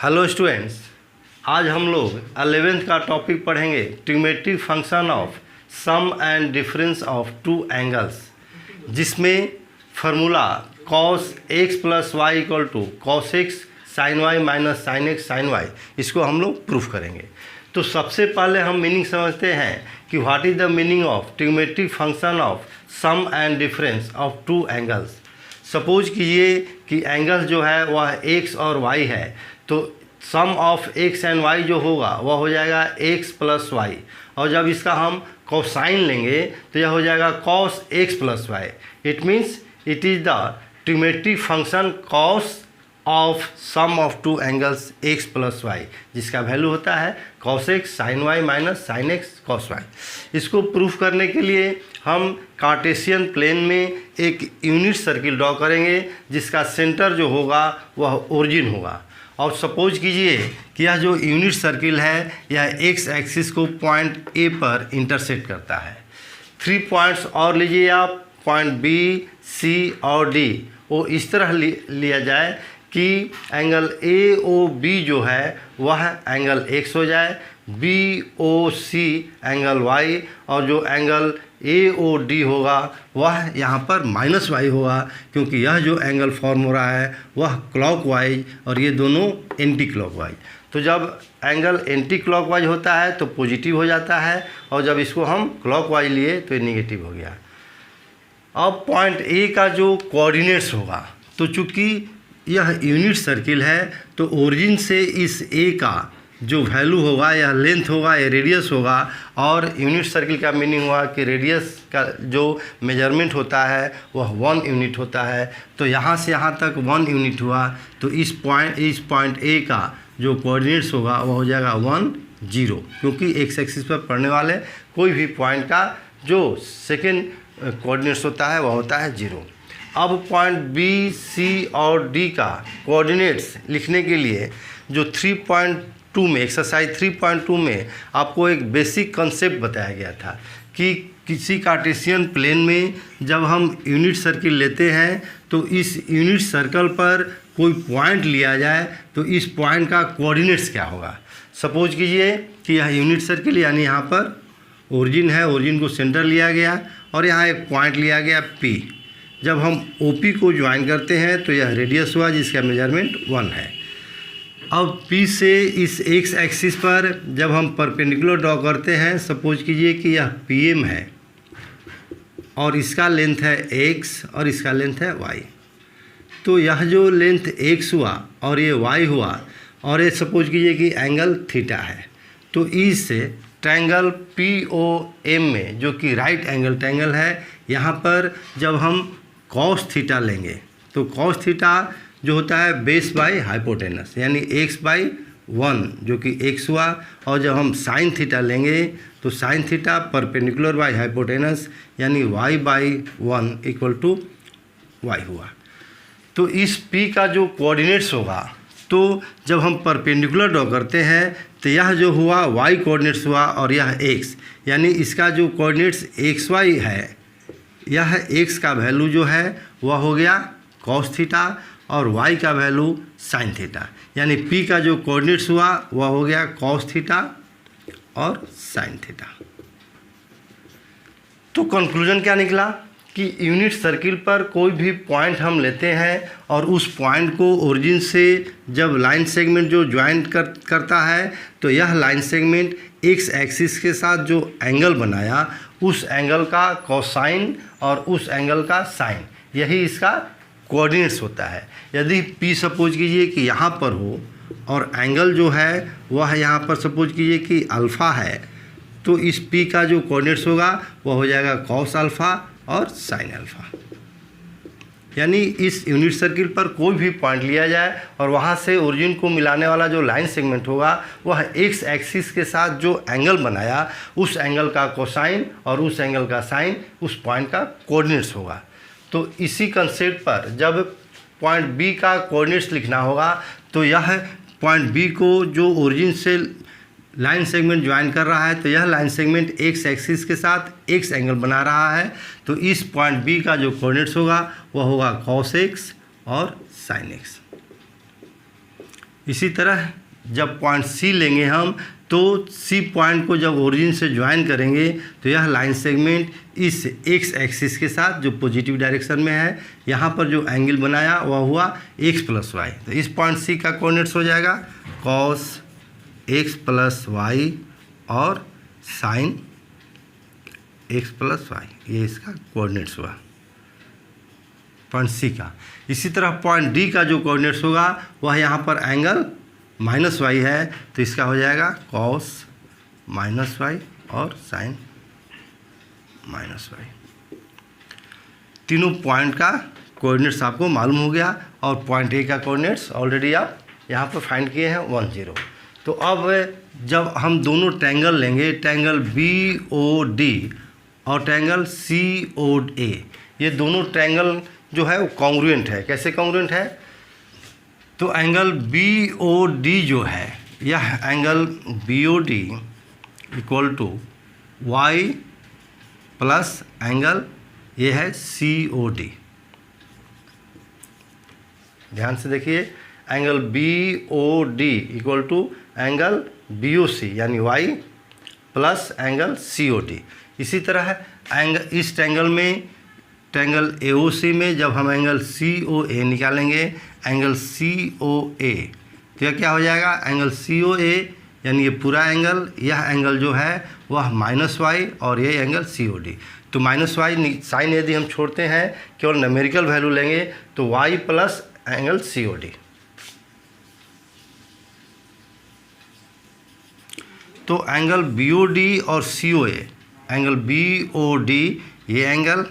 Hello students, आज हम लोग 11th का टॉपिक पढ़ेंगे trigonometric function of sum and difference of two angles, जिसमें formula cos x plus Y equal to cos x sin y minus sin x sin y, इसको हम लोग proof करेंगे। तो सबसे पहले हम मीनिंग समझते हैं कि what is the meaning of trigonometric function of sum and difference of two angles. Suppose कीजिए कि एंगल जो है वह x और y है, तो सम ऑफ x एंड y जो होगा वह हो जाएगा x प्लस वाई, और जब इसका हम कोसाइन लेंगे तो यह हो जाएगा cos x plus y. It means it is the trigonometric function cos of sum of two angles x plus y, जिसका वैल्यू होता है cos x sin y minus sin x cos y। इसको proof करने के लिए हम Cartesian plane में एक यूनिट सर्किल ड्रॉ करेंगे, जिसका सेंटर जो होगा वह ओरिजिन होगा। और सपोज कीजिए कि यह जो यूनिट सर्किल है यह एक्स एक्सिस को पॉइंट ए पर इंटरसेक्ट करता है। 3 पॉइंट्स और लीजिए आप, पॉइंट बी, सी और डी, वो इस तरह लिया जाए कि एंगल ए ओ बी जो है वह एंगल एक्स हो जाए, B O C angle y, और जो एंगल ए ओ डी होगा वह यहाँ पर माइनस वाई होगा, क्योंकि यह जो एंगल फॉर्म हो रहा है वह क्लॉकवाइज और ये दोनों एंटी क्लॉकवाइज। तो जब एंगल एंटी क्लॉकवाइज होता है तो पॉजिटिव हो जाता है, और जब इसको हम क्लॉकवाइज लिए तो ये निगेटिव हो गया। अब पॉइंट ए का जो कोऑर्डिनेट्स होगा, तो चूँकि यह यूनिट सर्किल है तो ओरिजिन से इस ए का जो वैल्यू होगा यह लेंथ होगा, यह रेडियस होगा, और यूनिट सर्किल का मीनिंग हुआ कि रेडियस का जो मेजरमेंट होता है वह 1 यूनिट होता है। तो यहाँ से यहाँ तक 1 यूनिट हुआ, तो इस पॉइंट ए का जो कोऑर्डिनेट्स होगा वह हो जाएगा 1 0, क्योंकि एक्स एक्सिस पर पड़ने वाले कोई भी पॉइंट का जो सेकेंड कोऑर्डिनेट्स होता है वह होता है 0। अब पॉइंट बी, सी और डी का कोऑर्डिनेट्स लिखने के लिए जो 3.2 में, एक्सरसाइज 3.2 में आपको एक बेसिक कंसेप्ट बताया गया था कि किसी कार्टेशियन प्लेन में जब हम यूनिट सर्किल लेते हैं तो इस यूनिट सर्कल पर कोई पॉइंट लिया जाए तो इस पॉइंट का कोऑर्डिनेट्स क्या होगा। सपोज कीजिए कि यह यूनिट सर्किल, यानी यहाँ पर ओरिजिन है, ओरिजिन को सेंटर लिया गया और यहाँ एक पॉइंट लिया गया P। जब हम OP को ज्वाइन करते हैं तो यह रेडियस हुआ जिसका मेजरमेंट 1 है। अब P से इस एक्स एक्सिस पर जब हम परपेंडिकुलर ड्रॉ करते हैं, सपोज कीजिए कि यह PM है और इसका लेंथ है x और इसका लेंथ है y। तो यह जो लेंथ x हुआ और ये y हुआ, और ये सपोज कीजिए कि एंगल थीटा है, तो इससे ट्रायंगल POM में, जो कि राइट एंगल ट्रायंगल है, यहाँ पर जब हम cos थीटा लेंगे तो cos थीटा जो होता है बेस बाई हाइपोटेनस, यानी x बाई 1 जो कि x हुआ, और जब हम साइन थीटा लेंगे तो sine theta perpendicular by hypotenuse यानी y by 1 equal to y हुआ। तो इस P का जो कोऑर्डिनेट्स होगा, तो जब हम परपेंडिकुलर ड्रॉ करते हैं तो यह जो हुआ y कोऑर्डिनेट्स हुआ और यह x, यानी इसका जो कोऑर्डिनेट्स xy है, यह x का वैल्यू जो है वह हो गया cos थीटा और y का वैल्यू sin थीटा, यानी P का जो कोऑर्डिनेट्स हुआ वह हो गया cos थीटा और sin थीटा। तो कंक्लूजन क्या निकला कि यूनिट सर्किल पर कोई भी पॉइंट हम लेते हैं और उस पॉइंट को ओरिजिन से जब लाइन सेगमेंट जो ज्वाइन करता है, तो यह लाइन सेगमेंट एक्स एक्सिस के साथ जो एंगल बनाया उस एंगल का कोसाइन और उस एंगल का साइन, यही इसका कोऑर्डिनेट्स होता है। यदि P सपोज कीजिए कि यहाँ पर हो और एंगल जो है वह यहाँ पर सपोज कीजिए कि अल्फ़ा है, तो इस P का जो कोऑर्डिनेट्स होगा वह हो जाएगा कॉस अल्फ़ा और साइन अल्फ़ा। यानी इस यूनिट सर्किल पर कोई भी पॉइंट लिया जाए और वहाँ से ओरिजिन को मिलाने वाला जो लाइन सेगमेंट होगा वह एक्स एक्सिस के साथ जो एंगल बनाया उस एंगल का कोसाइन और उस एंगल का साइन उस पॉइंट का कोऑर्डिनेट्स होगा। तो इसी कंसेप्ट पर जब पॉइंट B का कोऑर्डिनेट्स लिखना होगा, तो यह पॉइंट B को जो ओरिजिन से लाइन सेगमेंट ज्वाइन कर रहा है, तो यह लाइन सेगमेंट एक्स एक्सिस के साथ एक्स एंगल बना रहा है, तो इस पॉइंट B का जो कोऑर्डिनेट्स होगा वह होगा cos x और sin x। इसी तरह जब पॉइंट सी लेंगे हम तो सी पॉइंट को जब ओरिजिन से ज्वाइन करेंगे तो यह लाइन सेगमेंट इस एक्स एक्सिस के साथ जो पॉजिटिव डायरेक्शन में है, यहाँ पर जो एंगल बनाया वह हुआ एक्स प्लस वाई। तो इस पॉइंट सी का कोऑर्डिनेट्स हो जाएगा कॉस एक्स प्लस वाई और साइन एक्स प्लस वाई, ये इसका कोऑर्डिनेट्स हुआ पॉइंट सी का। इसी तरह पॉइंट डी का जो कोऑर्डिनेट्स होगा वह यहाँ पर एंगल माइनस वाई है, तो इसका हो जाएगा कॉस माइनस वाई और साइन माइनस वाई। तीनों पॉइंट का कोऑर्डिनेट्स आपको मालूम हो गया और पॉइंट ए का कोऑर्डिनेट्स ऑलरेडी आप यहाँ पर फाइंड किए हैं 1 0। तो अब जब हम दोनों ट्रायंगल लेंगे, ट्रायंगल बी ओ डी और ट्रायंगल सी ओ ए, ये दोनों ट्रायंगल जो है वो कॉन्ग्रुएंट है। कैसे कॉन्ग्रुएंट है? तो एंगल बी ओ डी जो है, यह angle B O D equal to Y plus angle ये है सी ओ डी। ध्यान से देखिए, angle B O D equal to angle B O C यानी Y plus angle C O D. इसी तरह एंगल इस ट्रायंगल में, ट्रायंगल ए ओ सी में जब हम एंगल सी ओ ए निकालेंगे, एंगल सी ओ ए, तो यह क्या हो जाएगा? एंगल सी ओ ए यानी ये पूरा एंगल, यह एंगल जो है वह माइनस वाई और ये एंगल सी ओ डी। तो माइनस वाई साइन यदि हम छोड़ते हैं, केवल न्यूमेरिकल वैल्यू लेंगे तो y plus angle C O D. तो एंगल बी ओ डी और C O A, angle B O D ये एंगल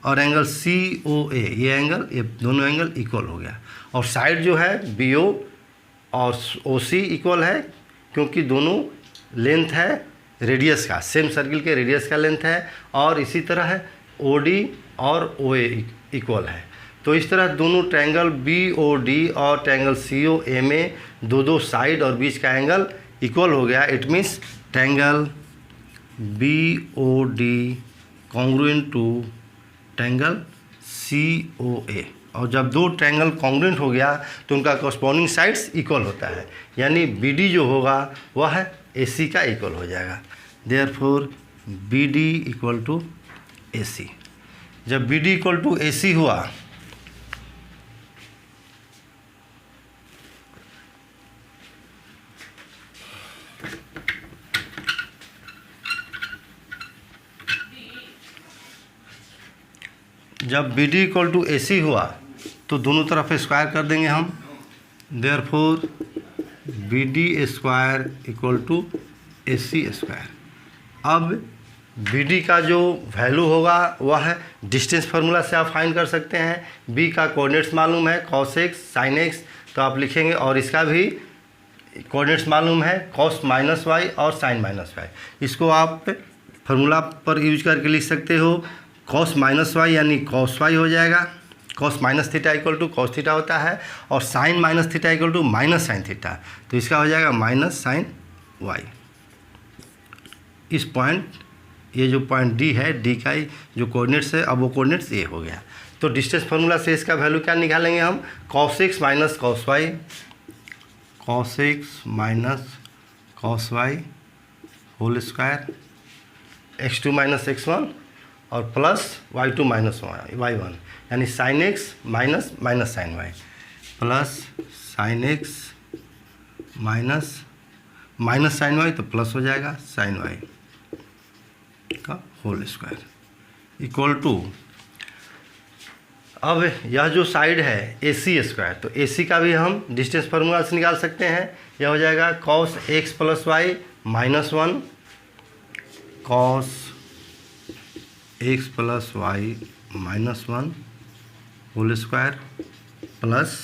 और एंगल सी ओ ए ये एंगल, ये दोनों एंगल इक्वल हो गया। और साइड जो है बी ओ और ओ सी इक्वल है, क्योंकि दोनों लेंथ है रेडियस का, सेम सर्किल के रेडियस का लेंथ है। और इसी तरह है ओ डी और ओ ए इक्वल है। तो इस तरह दोनों ट्रायंगल बी ओ डी और ट्रायंगल सी ओ ए में दो साइड और बीच का एंगल इक्वल हो गया। It means triangle B O D congruent to triangle C O A. और जब दो ट्रायंगल कॉन्ग्रुएंट हो गया तो उनका कॉरस्पॉन्डिंग साइड्स इक्वल होता है, यानी बी डी जो होगा वह ए सी का इक्वल हो जाएगा। Therefore B D equal to A C. जब B D equal to A C हुआ जब B D equal to A C हुआ तो दोनों तरफ स्क्वायर कर देंगे हम। Therefore B D square equal to A C square. अब बी डी का जो वैल्यू होगा वह है डिस्टेंस फार्मूला से आप फाइंड कर सकते हैं। बी का कोऑर्डिनेट्स मालूम है कॉस एक्स साइन एक्स, तो आप लिखेंगे, और इसका भी कोऑर्डिनेट्स मालूम है कॉस माइनस वाई और साइन माइनस वाई। इसको आप फार्मूला पर यूज करके लिख सकते हो। कॉस माइनस वाई यानी कॉस वाई हो जाएगा, cos minus theta equal to cos theta होता है, और sine minus theta equal to minus sine theta, तो इसका हो जाएगा माइनस साइन वाई। इस पॉइंट, ये जो पॉइंट डी है, डी का जो कोऑर्डिनेट्स है, अब वो कोऑर्डिनेट्स ए हो गया। तो डिस्टेंस फार्मूला से इसका वैल्यू क्या निकालेंगे हम? Cos x minus cos y, cos x minus cos y whole square, x two minus x one और plus y two minus y one, यानी sine x minus minus sine y plus sine x minus minus sine y, तो plus हो जाएगा sine y का whole square equal to, अब यह जो side है ए सी स्क्वायर, तो ए सी का भी हम डिस्टेंस फार्मूला से निकाल सकते हैं। यह हो जाएगा cos x plus y minus one, cos x plus y minus one whole square plus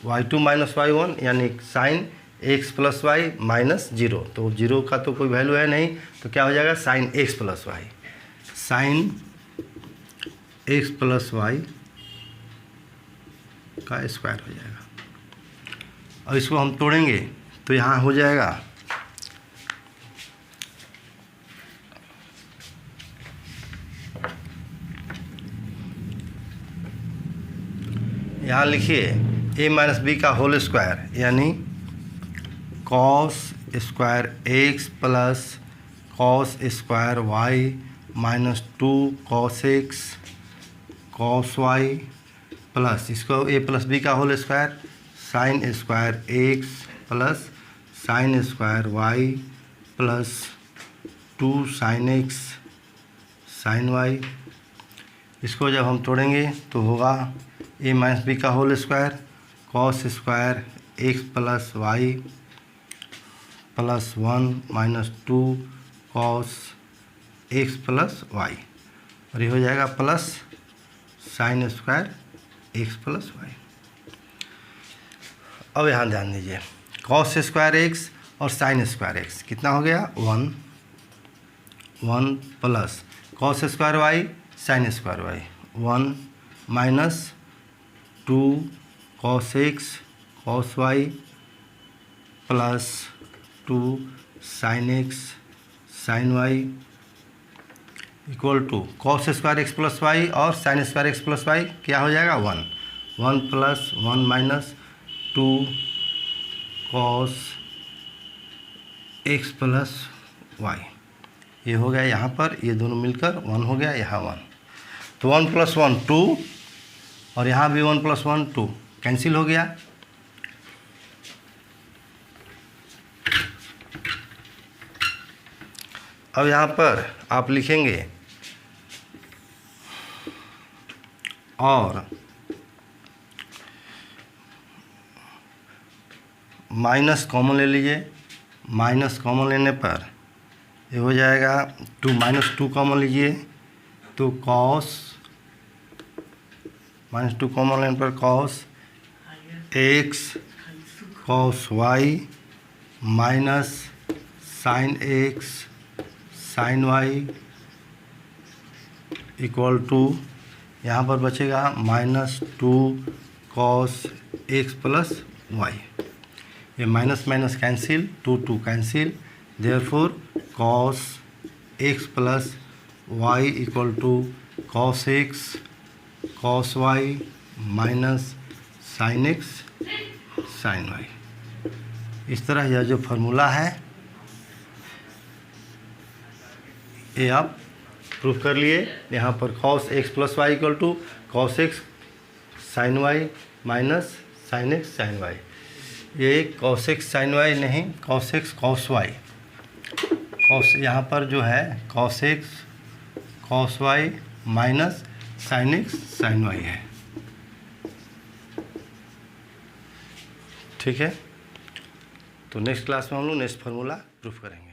y two minus y one, यानी sine x plus y minus zero, तो जीरो का तो कोई वैल्यू है नहीं, तो क्या हो जाएगा sine x plus y, sine x plus y का स्क्वायर हो जाएगा। और इसको हम तोड़ेंगे तो यहाँ हो जाएगा यहाँ लिखिए a माइनस बी का होल स्क्वायर, यानी cos square x plus cos square y minus 2 cos x cos y plus इसको ए प्लस बी का whole square sine square x plus sine square y plus 2 sine x sine y. इसको जब हम तोड़ेंगे तो होगा A minus B का whole square cos square x plus y plus 1 minus 2 cos x plus y और ये हो जाएगा plus sine square x plus y. अब यहाँ ध्यान दीजिए कॉस स्क्वायर एक्स और साइन स्क्वायर एक्स कितना हो गया 1 plus cos square y sine square y 1 minus 2 cos x cos y plus 2 sine x sine y equal to cos square x plus y और sine square x plus y क्या हो जाएगा 1 plus 1 minus 2 cos x plus y ये हो गया यहाँ पर, ये दोनों मिलकर 1 हो गया, यहाँ 1 तो 1 प्लस 1 2 और यहाँ भी 1 प्लस 1 2 कैंसिल हो गया। अब यहाँ पर आप लिखेंगे और माइनस कॉमन ले लीजिए, माइनस कॉमन लेने पर ये हो जाएगा 2 माइनस 2 कॉमन लीजिए तो कॉस माइनस 2 कॉमन लेने पर cos x cos y minus sine x sine y equal to यहाँ पर बचेगा minus 2 cos x plus y. ये minus minus cancel 2 2 cancel therefore cos x plus Y equal to cos x cos y minus sine x sine y. इस तरह यह जो formula है ये आप प्रूफ कर लिए। यहाँ पर cos x plus Y equal to cos x sine y minus sine x sine y. ये कॉस एक्स साइन वाई नहीं, cos x cos y, cos यहाँ पर जो है cos x cos y minus sine x sine y है। ठीक है, तो नेक्स्ट क्लास में हम लोग नेक्स्ट फार्मूला प्रूफ करेंगे।